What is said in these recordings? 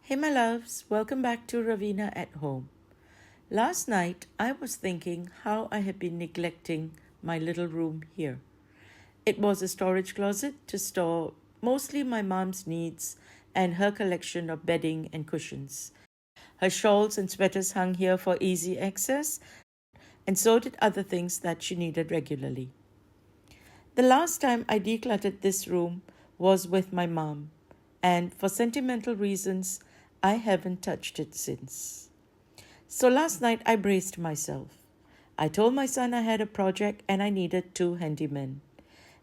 Hey, my loves, welcome back to Raveena at Home. Last night, I was thinking how I have been neglecting my little room here. It was a storage closet to store mostly my mom's needs and her collection of bedding and cushions. Her shawls and sweaters hung here for easy access, and so did other things that she needed regularly. The last time I decluttered this room was with my mom, and for sentimental reasons, I haven't touched it since. So last night I braced myself. I told my son I had a project and I needed 2 handymen.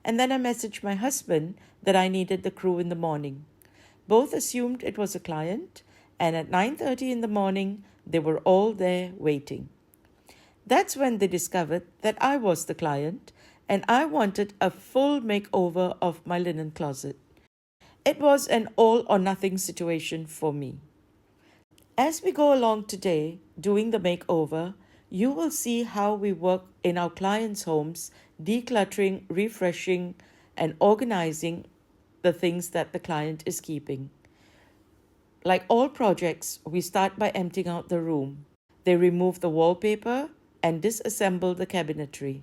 And then I messaged my husband that I needed the crew in the morning. Both assumed it was a client, and at 9:30 in the morning, they were all there waiting. That's when they discovered that I was the client and I wanted a full makeover of my linen closet. It was an all or nothing situation for me. As we go along today doing the makeover, you will see how we work in our clients' homes, decluttering, refreshing, and organizing the things that the client is keeping. Like all projects, we start by emptying out the room. They remove the wallpaper and disassemble the cabinetry.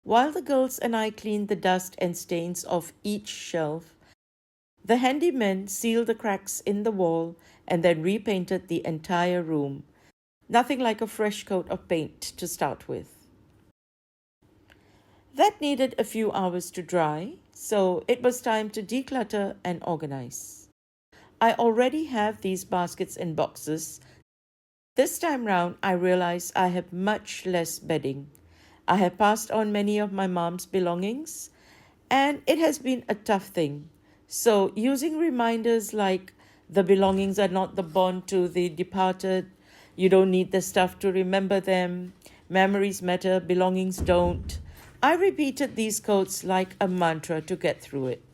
While the girls and I cleaned the dust and stains off each shelf, the handymen sealed the cracks in the wall and then repainted the entire room. Nothing like a fresh coat of paint to start with. That needed a few hours to dry, so it was time to declutter and organize. I already have these baskets and boxes. This time round, I realize I have much less bedding. I have passed on many of my mom's belongings, and it has been a tough thing. So, using reminders like the belongings are not the bond to the departed, you don't need the stuff to remember them, memories matter, belongings don't, I repeated these quotes like a mantra to get through it.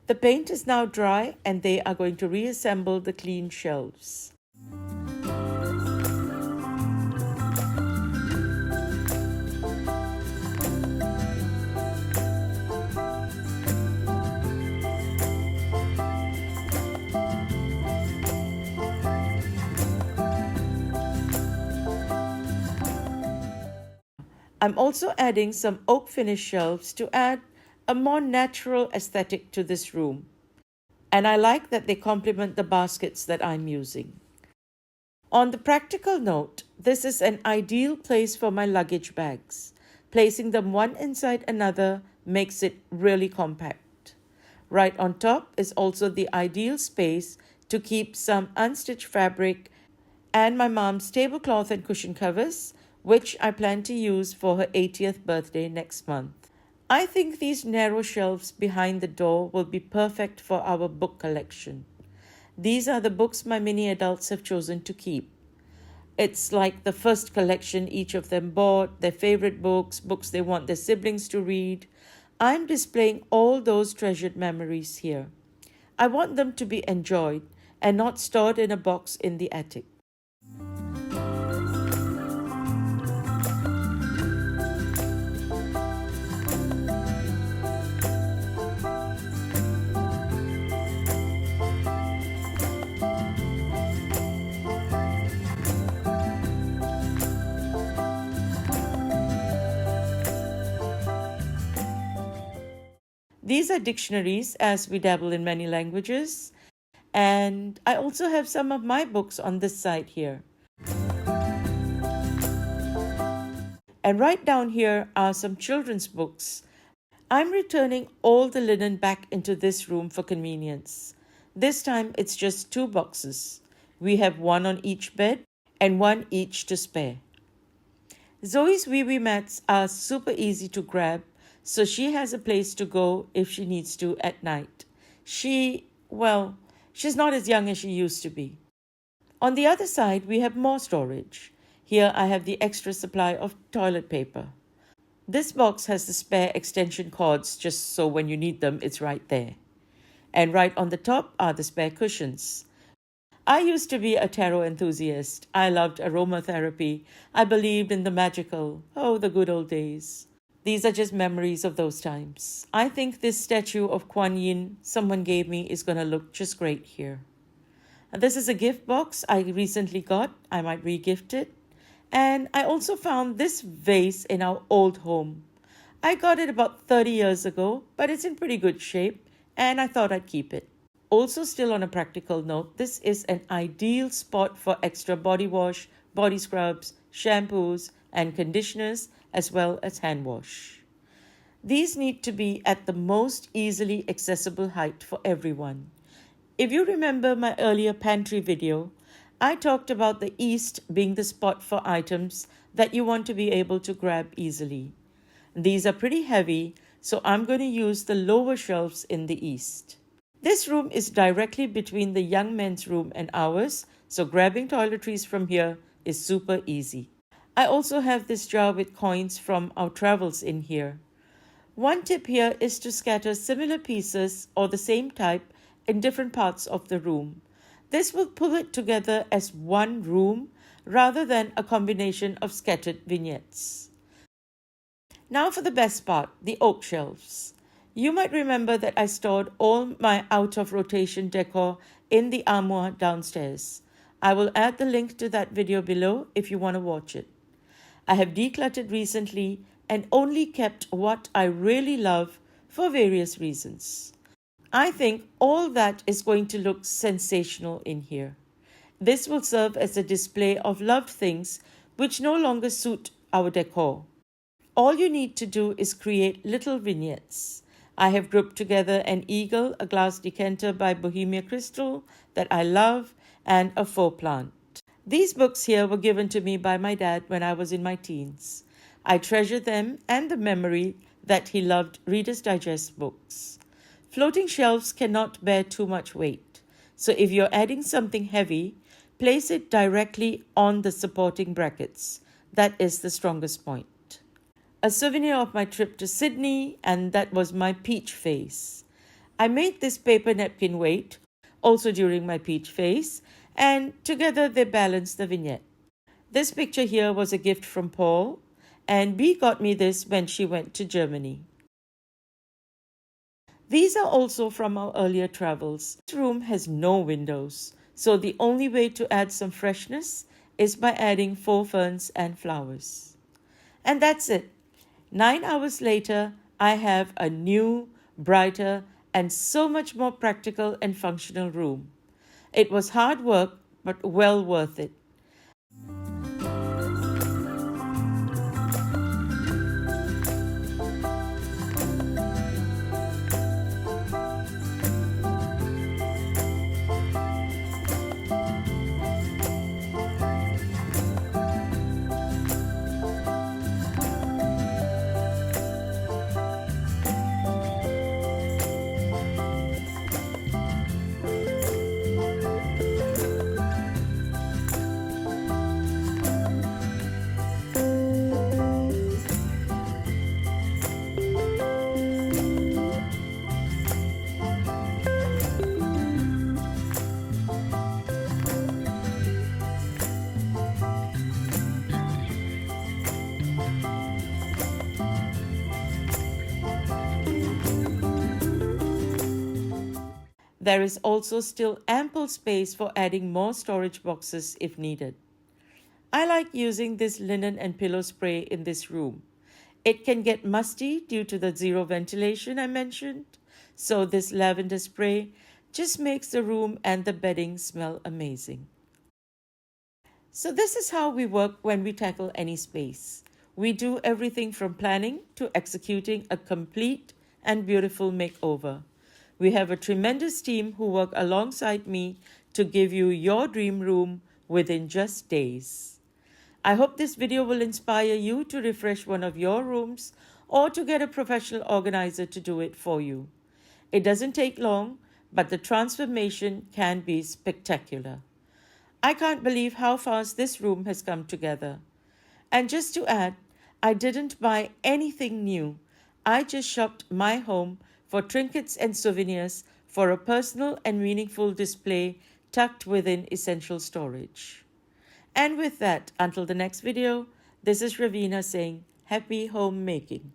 The paint is now dry and they are going to reassemble the clean shelves. I'm also adding some oak finish shelves to add a more natural aesthetic to this room. And I like that they complement the baskets that I'm using. On the practical note, this is an ideal place for my luggage bags. Placing them one inside another makes it really compact. Right on top is also the ideal space to keep some unstitched fabric and my mom's tablecloth and cushion covers, which I plan to use for her 80th birthday next month. I think these narrow shelves behind the door will be perfect for our book collection. These are the books my mini adults have chosen to keep. It's like the first collection each of them bought, their favorite books, books they want their siblings to read. I'm displaying all those treasured memories here. I want them to be enjoyed and not stored in a box in the attic. These are dictionaries, as we dabble in many languages. And I also have some of my books on this side here. And right down here are some children's books. I'm returning all the linen back into this room for convenience. This time it's just 2 boxes. We have one on each bed and one each to spare. Zoe's wee-wee mats are super easy to grab, so she has a place to go if she needs to at night. She's not as young as she used to be. On the other side, we have more storage. Here I have the extra supply of toilet paper. This box has the spare extension cords, just so when you need them, it's right there. And right on the top are the spare cushions. I used to be a tarot enthusiast. I loved aromatherapy. I believed in the magical. Oh, the good old days. These are just memories of those times. I think this statue of Kuan Yin someone gave me is going to look just great here. And this is a gift box I recently got. I might re-gift it. And I also found this vase in our old home. I got it about 30 years ago, but it's in pretty good shape, and I thought I'd keep it. Also, still on a practical note, this is an ideal spot for extra body wash, body scrubs, shampoos, and conditioners, as well as hand wash. These need to be at the most easily accessible height for everyone. If you remember my earlier pantry video, I talked about the east being the spot for items that you want to be able to grab easily. These are pretty heavy, so I'm going to use the lower shelves in the east. This room is directly between the young men's room and ours, so grabbing toiletries from here is super easy. I also have this jar with coins from our travels in here. One tip here is to scatter similar pieces or the same type in different parts of the room. This will pull it together as one room rather than a combination of scattered vignettes. Now for the best part, the oak shelves. You might remember that I stored all my out-of-rotation decor in the armoire downstairs. I will add the link to that video below if you want to watch it. I have decluttered recently and only kept what I really love for various reasons. I think all that is going to look sensational in here. This will serve as a display of loved things which no longer suit our decor. All you need to do is create little vignettes. I have grouped together an eagle, a glass decanter by Bohemia Crystal that I love, and a faux plant. These books here were given to me by my dad when I was in my teens. I treasure them and the memory that he loved Reader's Digest books. Floating shelves cannot bear too much weight, so if you're adding something heavy, place it directly on the supporting brackets. That is the strongest point. A souvenir of my trip to Sydney, and that was my peach vase. I made this paper napkin weight, also during my peach phase, and together they balance the vignette. This picture here was a gift from Paul, and Bee got me this when she went to Germany. These are also from our earlier travels. This room has no windows, so the only way to add some freshness is by adding faux ferns and flowers. And that's it. 9 hours later, I have a new, brighter, and so much more practical and functional room. It was hard work, but well worth it. There is also still ample space for adding more storage boxes if needed. I like using this linen and pillow spray in this room. It can get musty due to the zero ventilation I mentioned, so this lavender spray just makes the room and the bedding smell amazing. So this is how we work when we tackle any space. We do everything from planning to executing a complete and beautiful makeover. We have a tremendous team who work alongside me to give you your dream room within just days. I hope this video will inspire you to refresh one of your rooms or to get a professional organizer to do it for you. It doesn't take long, but the transformation can be spectacular. I can't believe how fast this room has come together. And just to add, I didn't buy anything new. I just shopped my home for trinkets and souvenirs for a personal and meaningful display tucked within essential storage. And with that, until the next video, this is Raveena saying, happy homemaking.